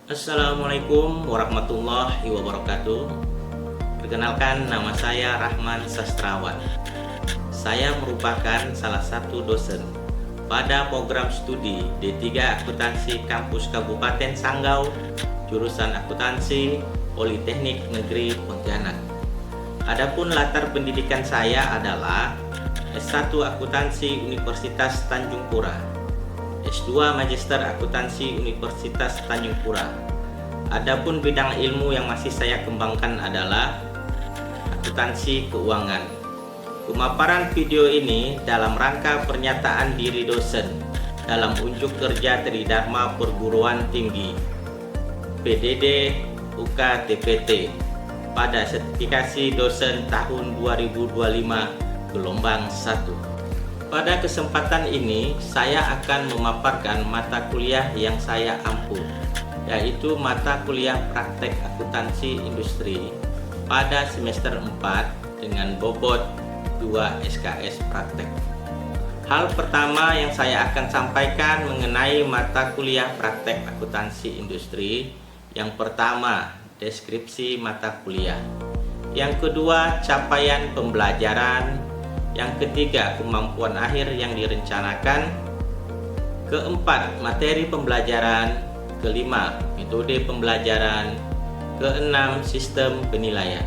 Assalamualaikum warahmatullahi wabarakatuh. Perkenalkan, nama saya Rahman Sastrawan. Saya merupakan salah satu dosen pada program studi D3 Akuntansi Kampus Kabupaten Sanggau, jurusan Akuntansi Politeknik Negeri Pontianak. Adapun latar pendidikan saya adalah S1 Akuntansi Universitas Tanjung Pura, S2 Magister Akuntansi Universitas Tanjung Pura. Adapun bidang ilmu yang masih saya kembangkan adalah akuntansi keuangan. Pemaparan video ini dalam rangka pernyataan diri dosen dalam unjuk kerja Tridharma Perguruan Tinggi PDD UK TPT pada sertifikasi dosen tahun 2025 gelombang 1. Pada kesempatan ini, saya akan memaparkan mata kuliah yang saya ampu, yaitu mata kuliah praktek akuntansi industri pada semester 4 dengan bobot 2 SKS praktek. Hal pertama yang saya akan sampaikan mengenai mata kuliah praktek akuntansi industri. Yang pertama, deskripsi mata kuliah. Yang kedua, capaian pembelajaran. Yang ketiga, kemampuan akhir yang direncanakan. Keempat, materi pembelajaran. Kelima, metode pembelajaran. Keenam, sistem penilaian.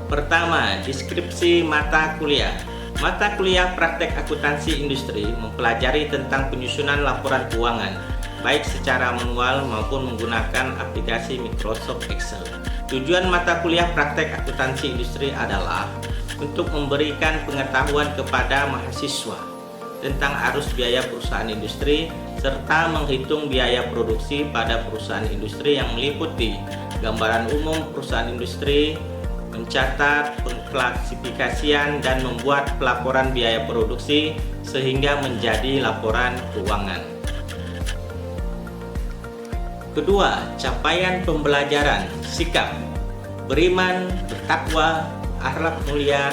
Pertama, deskripsi mata kuliah. Mata kuliah praktek akuntansi industri mempelajari tentang penyusunan laporan keuangan, baik secara manual maupun menggunakan aplikasi Microsoft Excel. Tujuan mata kuliah praktek akuntansi industri adalah untuk memberikan pengetahuan kepada mahasiswa tentang arus biaya perusahaan industri serta menghitung biaya produksi pada perusahaan industri yang meliputi gambaran umum perusahaan industri, mencatat pengklasifikasian dan membuat pelaporan biaya produksi sehingga menjadi laporan keuangan. Kedua, capaian pembelajaran. Sikap beriman, bertakwa, akhlak mulia,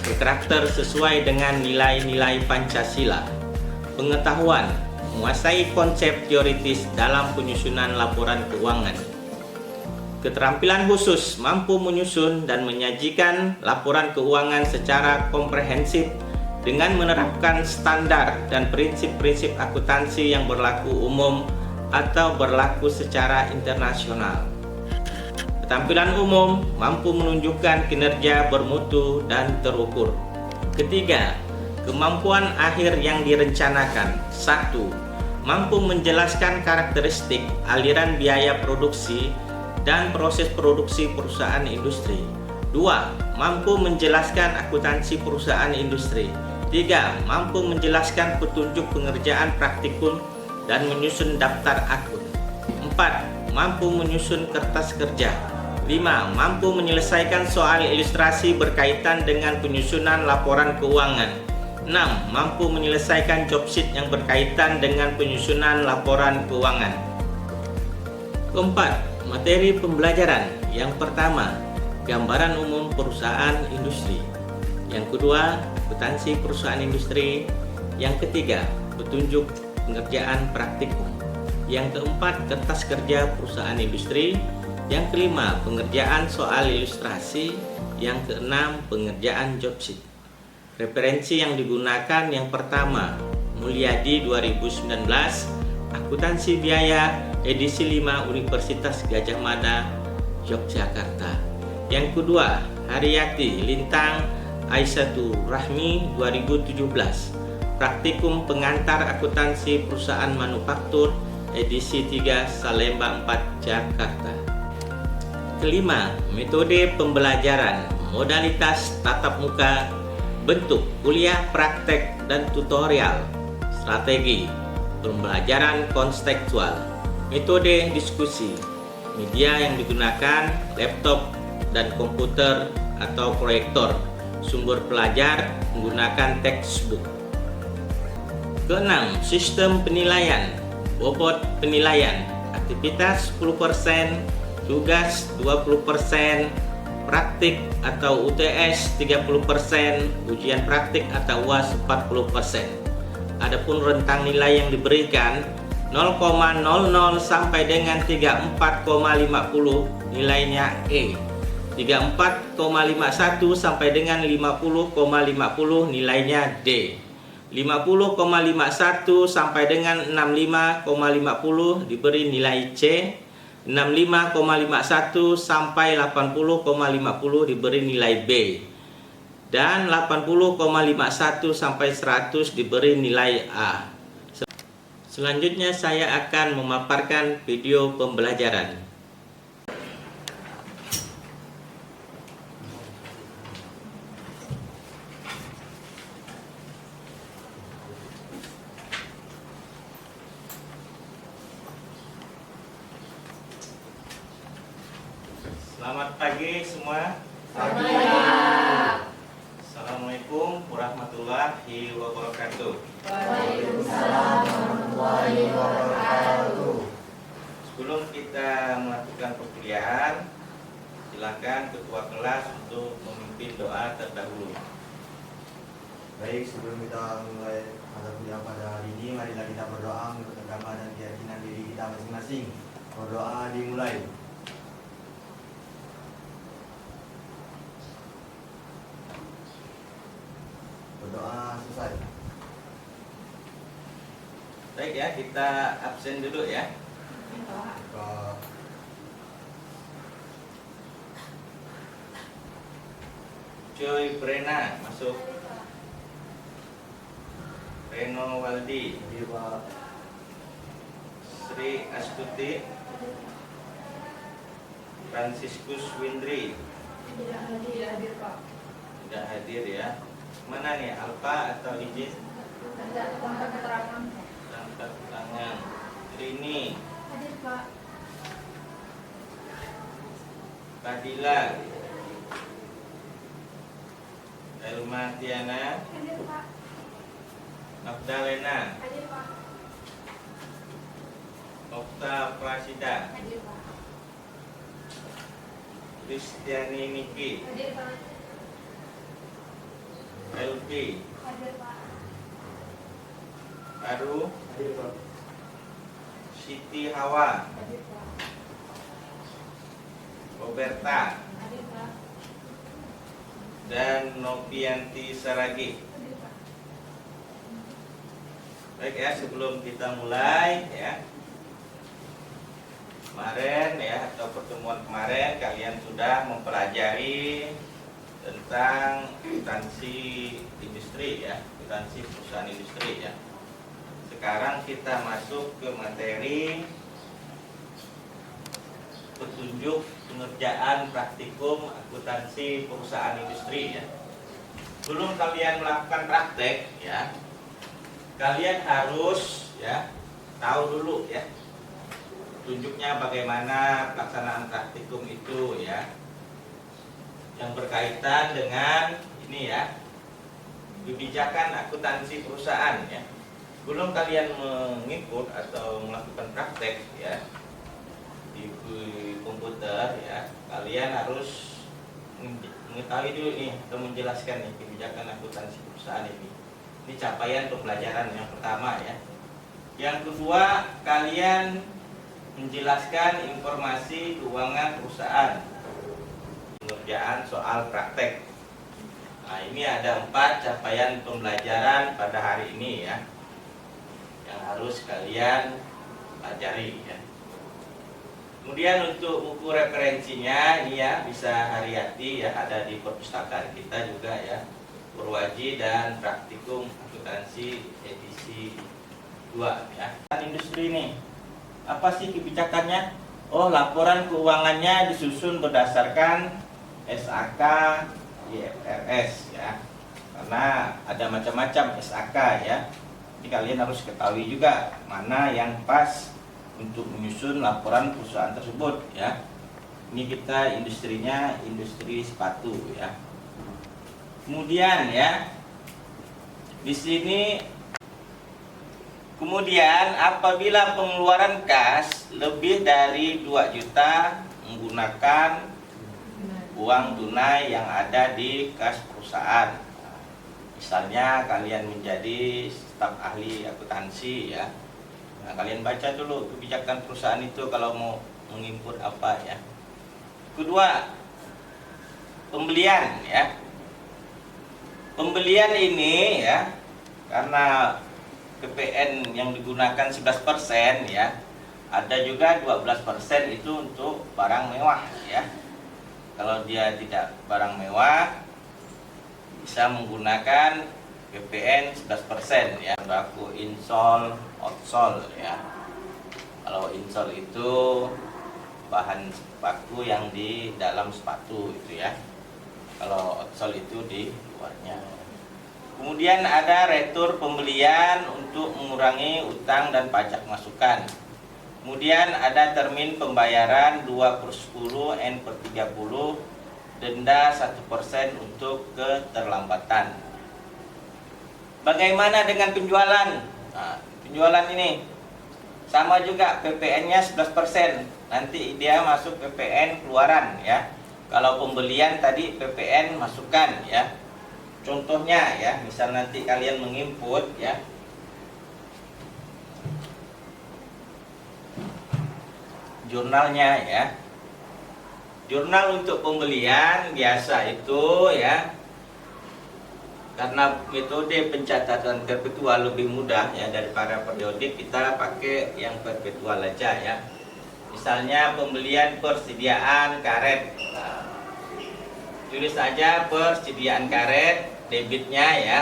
berkarakter sesuai dengan nilai-nilai Pancasila. Pengetahuan, menguasai konsep teoritis dalam penyusunan laporan keuangan. Keterampilan khusus, mampu menyusun dan menyajikan laporan keuangan secara komprehensif dengan menerapkan standar dan prinsip-prinsip akuntansi yang berlaku umum atau berlaku secara internasional. Keterampilan umum, mampu menunjukkan kinerja bermutu dan terukur. Ketiga, kemampuan akhir yang direncanakan. 1. Mampu menjelaskan karakteristik aliran biaya produksi dan proses produksi perusahaan industri. 2. Mampu menjelaskan akuntansi perusahaan industri. 3. Mampu menjelaskan petunjuk pengerjaan praktikum dan menyusun daftar akun. 4. Mampu menyusun kertas kerja. 5. Mampu menyelesaikan soal ilustrasi berkaitan dengan penyusunan laporan keuangan. 6. Mampu menyelesaikan job sheet yang berkaitan dengan penyusunan laporan keuangan. Keempat, materi pembelajaran. Yang pertama, gambaran umum perusahaan industri. Yang kedua, akuntansi perusahaan industri. Yang ketiga, petunjuk pengerjaan praktikum. Yang keempat, kertas kerja perusahaan industri. Yang kelima, pengerjaan soal ilustrasi. Yang keenam, pengerjaan job sheet. Referensi yang digunakan yang pertama, Mulyadi 2019, Akuntansi Biaya, edisi 5 Universitas Gadjah Mada, Yogyakarta. Yang kedua, Haryati Lintang Aisyatu Rahmi 2017, Praktikum Pengantar Akuntansi Perusahaan Manufaktur, edisi 3 Salemba 4, Jakarta. Kelima, metode pembelajaran, modalitas tatap muka, bentuk kuliah praktek dan tutorial, strategi, pembelajaran kontekstual, metode diskusi, media yang digunakan, laptop dan komputer atau proyektor, sumber pelajar menggunakan textbook. Keenam, sistem penilaian, bobot penilaian, aktivitas 10%, tugas 20%, praktik atau UTS 30%, ujian praktik atau UAS 40%. Adapun rentang nilai yang diberikan 0,00 sampai dengan 34,50 nilainya E. 34,51 sampai dengan 50,50 nilainya D. 50,51 sampai dengan 65,50 diberi nilai C. 65,51 sampai 80,50 diberi nilai B. Dan 80,51 sampai 100 diberi nilai A. Selanjutnya saya akan memaparkan video pembelajaran. Selamat pagi semua. Assalamualaikum warahmatullahi wabarakatuh. Waalaikumsalam warahmatullahi wabarakatuh. Sebelum kita melakukan perkuliahan, silakan ketua kelas untuk memimpin doa terdahulu. Baik, sebelum kita mulai mata kuliah pada hari ini, marilah kita berdoa menurut agama dan keyakinan diri kita masing-masing. Berdoa dimulai. Berdoa selesai. Baik ya, kita absen dulu ya. Ke Joy Brena masuk. Reno Waldi, Hadir Pak. Sri Astuti, Franciscus Windri. Tidak hadir Pak. Tidak hadir ya. Mana nih, Alfa atau Ijin? Ada kontak keterangan. Angkat tangan. Rini, Hadir Pak. Fadila, Elma Tiana, Hadir Pak. Magdalena, Hadir Pak. Okta Prasida, Hadir Pak. Kristiani Niki, Hadir Pak. Elvi, Hadir Pak. Aru, Hadir Pak. Siti Hawa, Hadir Pak. Roberta, Hadir Pak. dan Novianti Saragi. Hadir Pak. Baik ya, sebelum kita mulai ya, kemarin ya atau pertemuan kemarin kalian sudah mempelajari tentang akuntansi industri ya, akuntansi perusahaan industri ya. Sekarang kita masuk ke materi petunjuk pengerjaan praktikum akuntansi perusahaan industri ya. Sebelum kalian melakukan praktek ya, kalian harus ya tahu dulu ya tunjuknya bagaimana pelaksanaan praktikum itu ya, yang berkaitan dengan ini ya, kebijakan akuntansi perusahaan ya. Sebelum kalian mengikut atau melakukan praktek ya di komputer ya, kalian harus mengetahui dulu nih atau menjelaskan nih kebijakan akuntansi perusahaan ini. Ini capaian pembelajaran yang pertama ya. Yang kedua, kalian menjelaskan informasi keuangan perusahaan, pengerjaan soal praktek. Nah, ini ada 4 capaian pembelajaran pada hari ini ya, yang harus kalian pelajari ya. Kemudian untuk buku referensinya ini ya, bisa Haryati ya, ada di perpustakaan kita juga ya, Purwaji dan Praktikum Akuntansi edisi 2 ya. Industri nih, apa sih kebijakannya? Oh, laporan keuangannya disusun berdasarkan SAK IFRS ya, karena ada macam-macam SAK ya. Jadi kalian harus ketahui juga mana yang pas untuk menyusun laporan perusahaan tersebut ya. Ini kita industrinya industri sepatu ya. Kemudian ya, di sini kemudian apabila pengeluaran kas lebih dari 2 juta menggunakan uang tunai yang ada di kas perusahaan. Misalnya kalian menjadi staf ahli akuntansi ya, Nah, kalian baca dulu kebijakan perusahaan itu kalau mau menginput apa ya. Kedua, pembelian ya. Pembelian ini ya, karena PPN yang digunakan 11% ya, ada juga 12% itu untuk barang mewah ya. Kalau dia tidak barang mewah, bisa menggunakan PPN 11% ya. Baku insol, outsole ya. Kalau insol itu bahan baku yang di dalam sepatu itu ya. Kalau outsole itu di luarnya. Kemudian ada retur pembelian untuk mengurangi utang dan pajak masukan. Kemudian ada termin pembayaran 2/10 N/30, denda 1% untuk keterlambatan. Bagaimana dengan penjualan? Nah, penjualan ini sama juga PPN-nya 11%. Nanti dia masuk PPN keluaran ya. Kalau pembelian tadi PPN masukan ya. Contohnya ya, misal nanti kalian menginput ya. Jurnalnya ya. Jurnal untuk pembelian biasa itu ya, karena metode pencatatan perpetual lebih mudah ya daripada periodik, kita pakai yang perpetual aja ya. Misalnya pembelian persediaan karet, nah, tulis aja persediaan karet, debitnya ya,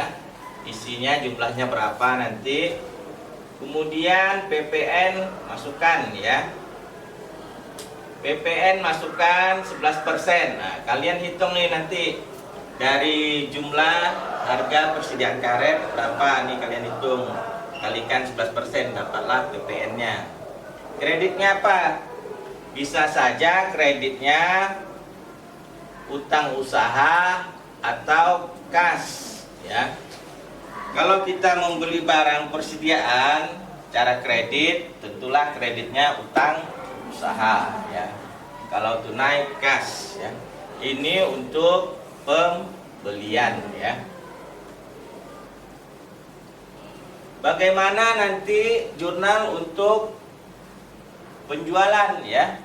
isinya jumlahnya berapa nanti, kemudian PPN masukkan ya. PPN masukkan 11%. Nah, kalian hitung nih nanti dari jumlah harga persediaan karet berapa nih, kalian hitung, kalikan 11%, dapatlah PPN-nya. Kreditnya apa? Bisa saja kreditnya utang usaha atau kas ya. Kalau kita membeli barang persediaan cara kredit, tentulah kreditnya utang usaha ya. Kalau tunai kas ya. Ini untuk pembelian ya. Bagaimana nanti jurnal untuk penjualan ya?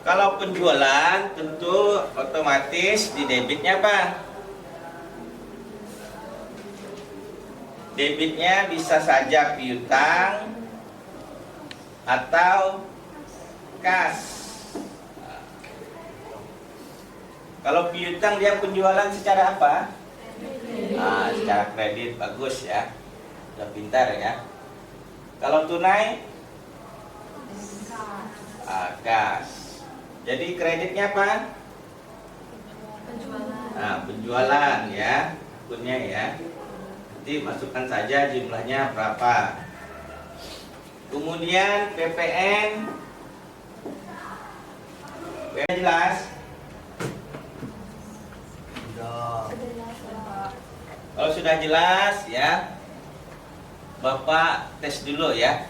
Kalau penjualan tentu otomatis di debitnya apa? Debitnya bisa saja piutang atau kas. Kalau piutang dia penjualan secara apa? Nah, secara kredit, bagus ya. Udah pintar ya. Kalau tunai? Kas. Jadi kreditnya apa? Penjualan. Nah, penjualan ya. Akunnya ya. Nanti masukkan saja jumlahnya berapa. Kemudian PPN jelas? Kalau sudah jelas ya, Bapak tes dulu ya.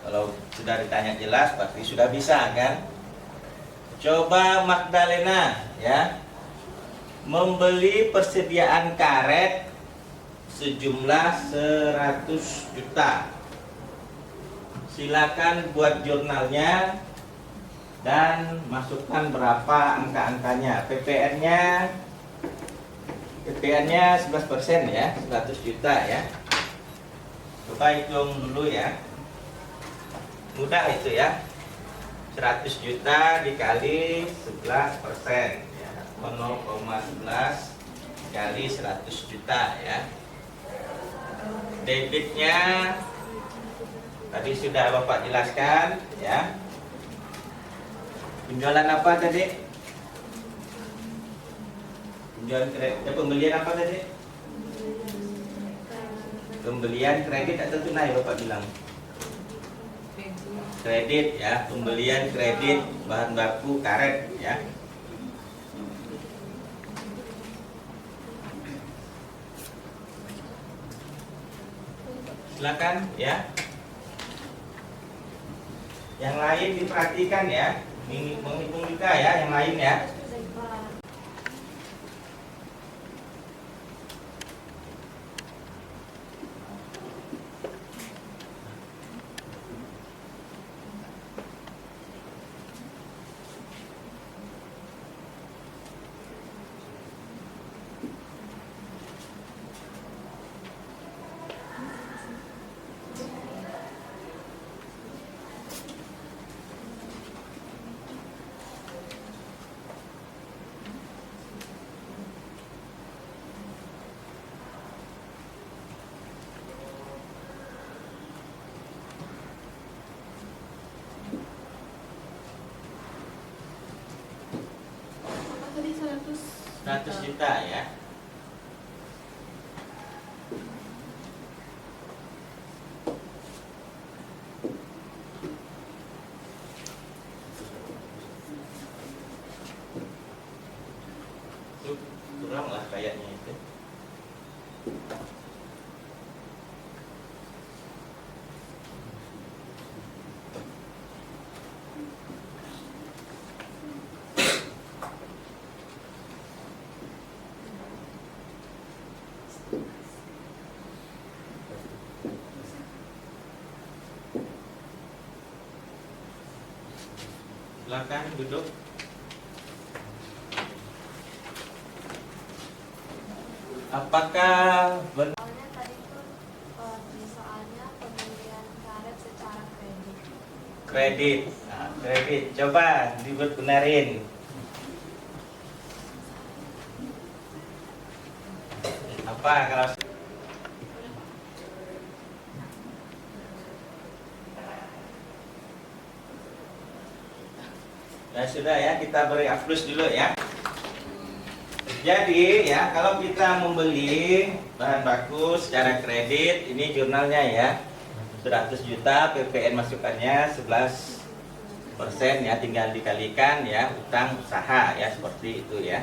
Kalau sudah ditanya jelas pasti sudah bisa kan? Coba Magdalena ya, membeli persediaan karet sejumlah 100 juta. Silakan buat jurnalnya dan masukkan berapa angka-angkanya. PPN-nya 11% ya, 100 juta ya. Coba hitung dulu ya. Mudah itu ya. 100 juta dikali 11% ya. 0,11 kali 100 juta ya. Debitnya tadi sudah Bapak jelaskan ya. Penjualan apa tadi? Pembelian apa tadi? Pembelian kredit atau tunai Bapak bilang? Kredit ya, pembelian kredit bahan baku karet ya. Silakan ya. Yang lain diperhatikan ya. Menghitung juga ya yang lain ya. 100 juta ya. Kurang lah kayaknya itu. Silakan duduk. Apakah benar Soalnya tadi tuh di soalnya pembelian karet secara kredit. kredit? Nah, kredit. Coba dibenerin. Apa kalau ya sudah ya, kita beri aplaus dulu ya. Jadi ya, kalau kita membeli bahan baku secara kredit, ini jurnalnya ya, 100 juta, PPN masukannya 11% ya, tinggal dikalikan ya, utang usaha ya, seperti itu ya.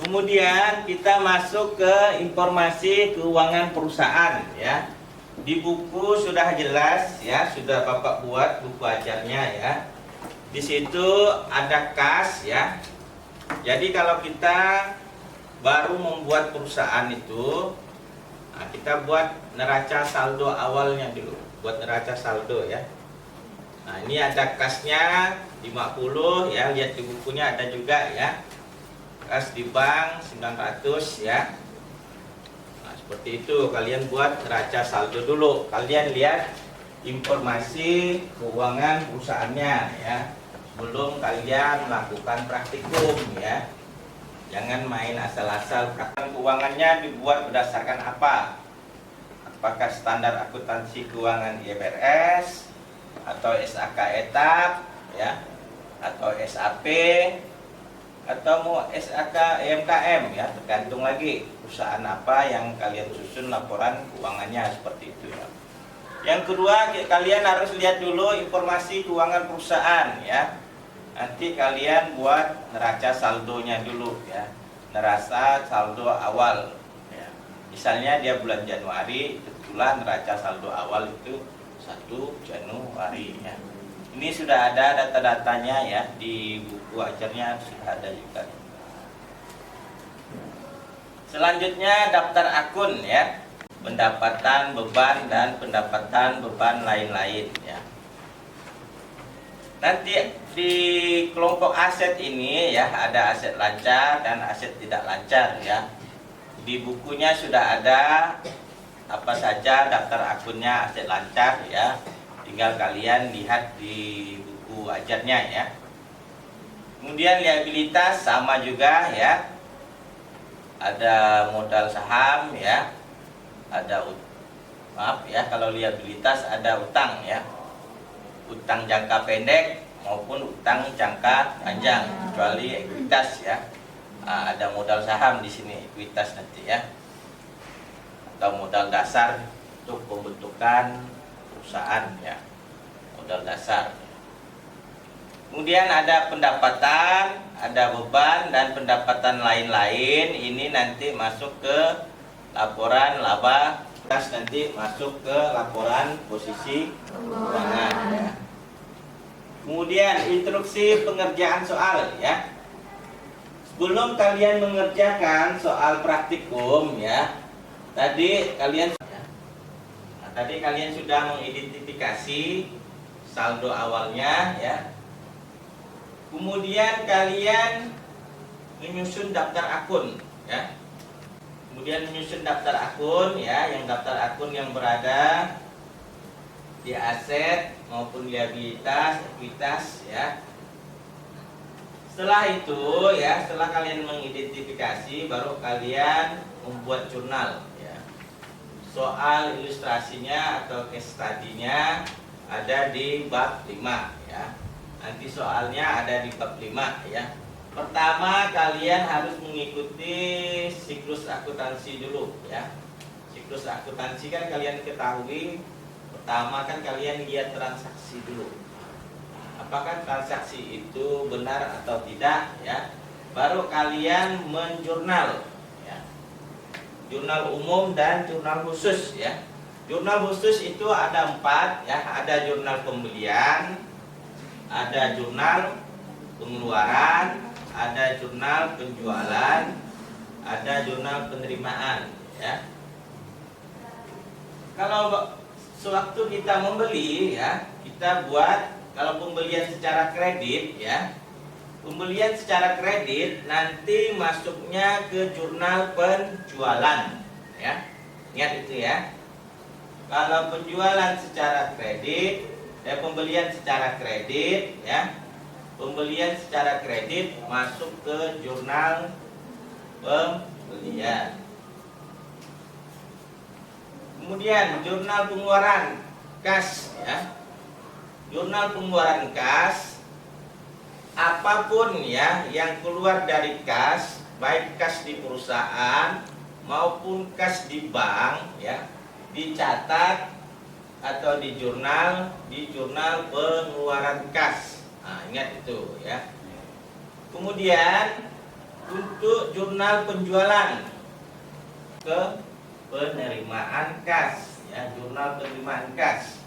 Kemudian kita masuk ke informasi keuangan perusahaan ya. Di buku sudah jelas ya, sudah Bapak buat buku ajarnya ya. Di situ ada kas ya. Jadi kalau kita baru membuat perusahaan itu, nah kita buat neraca saldo awalnya dulu, buat neraca saldo ya. Nah ini ada kasnya 50 ya, lihat di bukunya ada juga ya. Kas di bank 900 ya. Nah, seperti itu, kalian buat neraca saldo dulu. Kalian lihat informasi keuangan perusahaannya ya. Sebelum kalian melakukan praktikum ya. Jangan main asal-asal. Keuangannya dibuat berdasarkan apa? Apakah standar akuntansi keuangan IFRS atau SAK etap ya, atau SAP, atau mau SAK EMKM ya, tergantung lagi perusahaan apa yang kalian susun laporan keuangannya, seperti itu ya. Yang kedua, kalian harus lihat dulu informasi keuangan perusahaan ya. Nanti kalian buat neraca saldonya dulu ya, neraca saldo awal ya. Misalnya dia bulan Januari, itulah neraca saldo awal itu 1 Januari ya. Ini sudah ada data-datanya ya, di buku ajarnya sudah ada juga. Selanjutnya daftar akun ya, pendapatan beban dan pendapatan beban lain-lain ya. Nanti di kelompok aset ini ya, ada aset lancar dan aset tidak lancar ya. Di bukunya sudah ada apa saja daftar akunnya aset lancar ya. Tinggal kalian lihat di buku ajarnya ya. Kemudian liabilitas sama juga ya. Ada modal saham ya. Ada maaf ya, kalau liabilitas ada utang ya. Utang jangka pendek maupun utang jangka panjang, kecuali ekuitas ya. Nah, ada modal saham di sini, ekuitas nanti ya. Atau modal dasar untuk pembentukan perusahaan ya, modal dasar. Kemudian ada pendapatan, ada beban dan pendapatan lain-lain. Ini nanti masuk ke laporan laba, nanti masuk ke laporan posisi keuangan ya. Kemudian instruksi pengerjaan soal ya. Sebelum kalian mengerjakan soal praktikum ya, tadi kalian sudah mengidentifikasi saldo awalnya ya. Kemudian kalian menyusun daftar akun ya. Kemudian menyusun daftar akun ya, yang daftar akun yang berada di aset maupun liabilitas, ekuitas ya. Setelah itu ya, setelah kalian mengidentifikasi, baru kalian membuat jurnal ya. soal ilustrasinya atau case study-nya ada di bab 5 ya. Nanti soalnya ada di bab 5 ya. Pertama kalian harus mengikuti siklus akuntansi dulu ya. Siklus akuntansi kan kalian ketahui, pertama kan kalian lihat transaksi dulu. Apakah transaksi itu benar atau tidak ya. Baru kalian menjurnal ya. Jurnal umum dan jurnal khusus ya. Jurnal khusus itu ada 4 ya. Ada jurnal pembelian, ada jurnal pengeluaran, ada jurnal penjualan, ada jurnal penerimaan ya. Kalau sewaktu kita membeli ya, kita buat, kalau pembelian secara kredit ya, pembelian secara kredit nanti masuknya ke jurnal penjualan ya. Ingat itu ya. Kalau penjualan secara kredit, pembelian secara kredit ya, pembelian secara kredit masuk ke jurnal pembelian. Kemudian jurnal pengeluaran kas ya. Jurnal pengeluaran kas, apapun ya yang keluar dari kas, baik kas di perusahaan maupun kas di bank ya, dicatat atau di jurnal pengeluaran kas. Nah, ingat itu ya. Kemudian untuk jurnal penjualan ke penerimaan kas ya, jurnal penerimaan kas.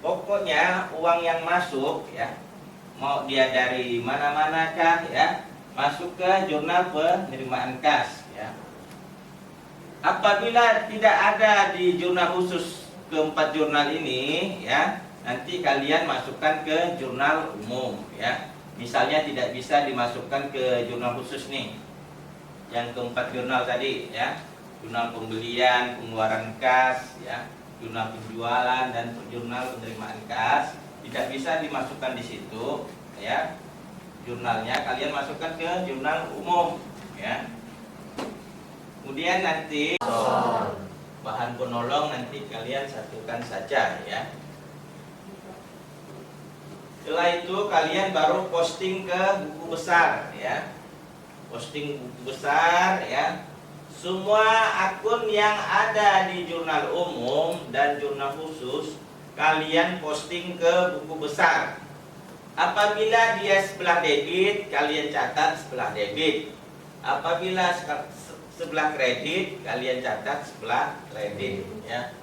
Pokoknya uang yang masuk ya, mau dia dari mana-manakah ya, masuk ke jurnal penerimaan kas ya. Apabila tidak ada di jurnal khusus keempat jurnal ini ya, nanti kalian masukkan ke jurnal umum ya. Misalnya tidak bisa dimasukkan ke jurnal khusus nih, yang keempat jurnal tadi ya, jurnal pembelian, pengeluaran kas ya, jurnal penjualan dan jurnal penerimaan kas, tidak bisa dimasukkan di situ ya. Jurnalnya kalian masukkan ke jurnal umum ya. Kemudian nanti bahan penolong nanti kalian satukan saja ya. Setelah itu kalian baru posting ke buku besar ya. Posting buku besar ya. Semua akun yang ada di jurnal umum dan jurnal khusus kalian posting ke buku besar. Apabila dia sebelah debit, kalian catat sebelah debit. Apabila sebelah kredit, kalian catat sebelah kredit ya.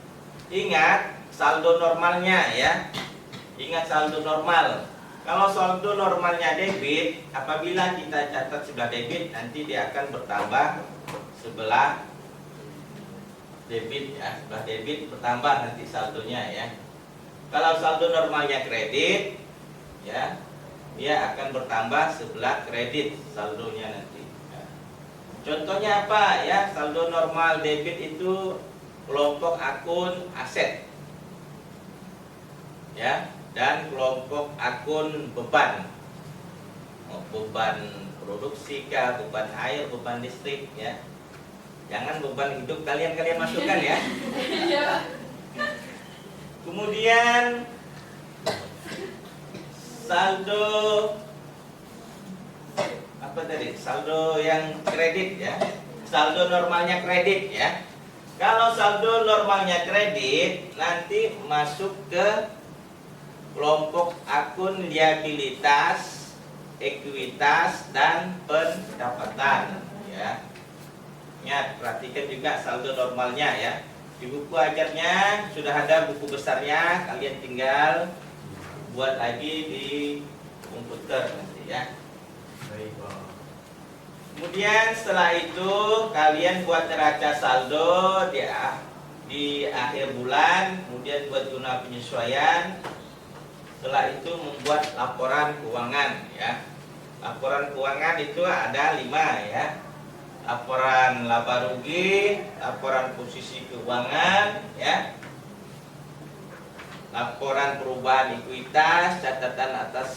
Ingat saldo normalnya ya. Ingat saldo normal. Kalau saldo normalnya debit, apabila kita catat sebelah debit, nanti dia akan bertambah sebelah debit ya. Sebelah debit bertambah nanti saldonya ya. Kalau saldo normalnya kredit ya, dia akan bertambah sebelah kredit saldonya nanti. Contohnya apa ya? Saldo normal debit itu kelompok akun aset ya, dan kelompok akun beban. Beban produksi kah, beban air, beban listrik ya. Jangan beban hidup kalian masukkan ya. Kemudian saldo apa tadi? Saldo yang kredit ya. Saldo normalnya kredit ya. Kalau saldo normalnya kredit, nanti masuk ke kelompok akun liabilitas, ekuitas dan pendapatan ya. Ingat, perhatikan juga saldo normalnya ya. Di buku ajarnya sudah ada buku besarnya, kalian tinggal buat lagi di komputer nanti ya. Baik, Pak. Kemudian setelah itu kalian buat neraca saldo ya di akhir bulan, kemudian buat jurnal penyesuaian. Setelah itu membuat laporan keuangan ya. Laporan keuangan itu ada 5 ya. Laporan laba rugi, laporan posisi keuangan ya, laporan perubahan ekuitas, catatan atas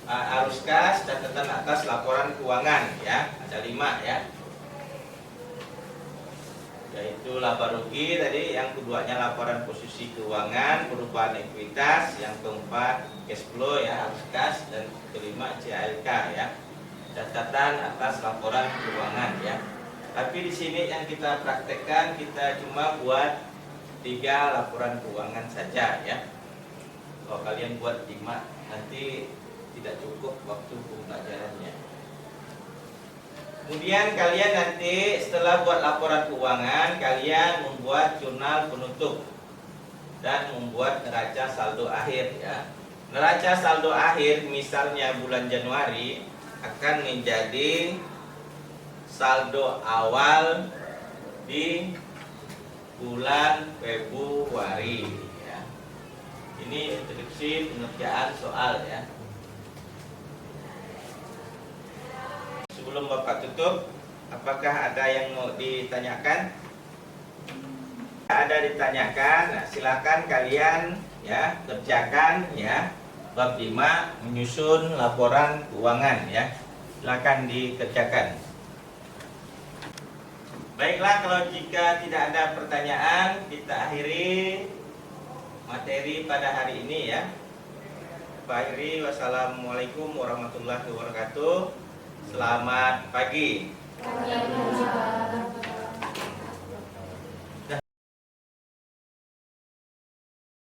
arus kas, catatan atas laporan keuangan ya, ada 5 ya. yaitu laba rugi tadi, yang keduanya laporan posisi keuangan, perubahan ekuitas, yang keempat cash flow ya, arus kas, dan kelima CALK ya, catatan atas laporan keuangan ya. Tapi di sini yang kita praktekkan, kita cuma buat 3 laporan keuangan saja ya. Kalau kalian buat 5 nanti tidak cukup waktu pembelajarannya. Kemudian kalian nanti setelah buat laporan keuangan, kalian membuat jurnal penutup dan membuat neraca saldo akhir ya. Neraca saldo akhir misalnya bulan Januari akan menjadi saldo awal di bulan Februari ya. Ini instruksi pengerjaan soal ya. Sebelum Bapak tutup, apakah ada yang mau ditanyakan? Ada ditanyakan, nah, silakan kalian ya kerjakan ya bab 5 menyusun laporan keuangan ya. Silakan dikerjakan. Baiklah, kalau jika tidak ada pertanyaan, kita akhiri materi pada hari ini ya. Pak akhiri, wassalamualaikum warahmatullahi wabarakatuh. Selamat pagi.